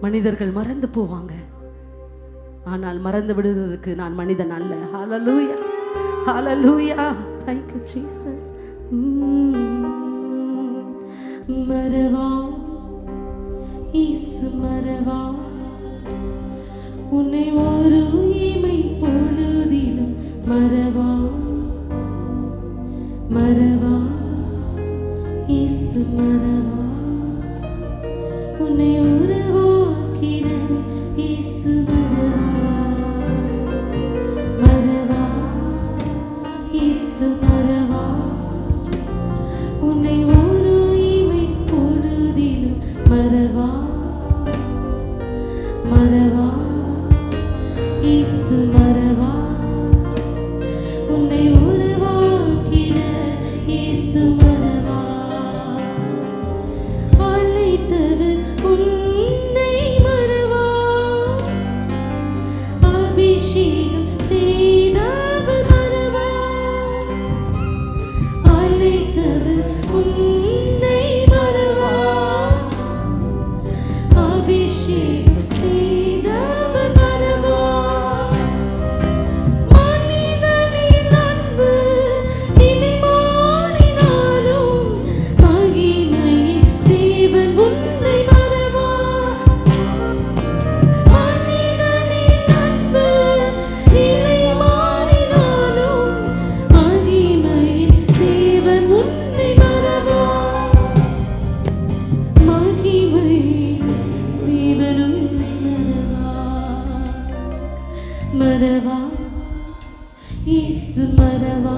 மனிதர்கள் மறந்து போவாங்க, ஆனால் மறந்து விடுவதற்கு நான் மனிதன் அல்ல. ஹல்லேலூயா, ஹல்லேலூயா. Thank you Jesus. மறவா இயேசு மறவா, உன்னை ஒரு இமை பொழுதிலும் மறவா. மறவா இயேசு மறவா, உன்னை உருவாக்கின இயேசு மறவா. மறவா இயேசு மறவா, உன்னை ஒரு இமை பொழுதிலும் மறவா. மறவா இயேசு மறவா, உன்னை உருவாக்கின இயேசு மறவா. அழைத்தவர் உன்னை மறவா, அபிஷேகம் செய்தவர் மறவா. அழைத்தவர் உன்னை மறவா, அபிஷேகம் செய்தவர் மறவா. மனிதனின் அன்பு இனி மாறினாலும் மகிமையின் தேவன் உன்னை மறவா. மனிதனின் அன்பு இனி மாறினாலும் மகிமையின் தேவன் உன்னை மறவா. மகிமையின் தேவன் உன்னை மறவா. மறவா இயேசு மறவா.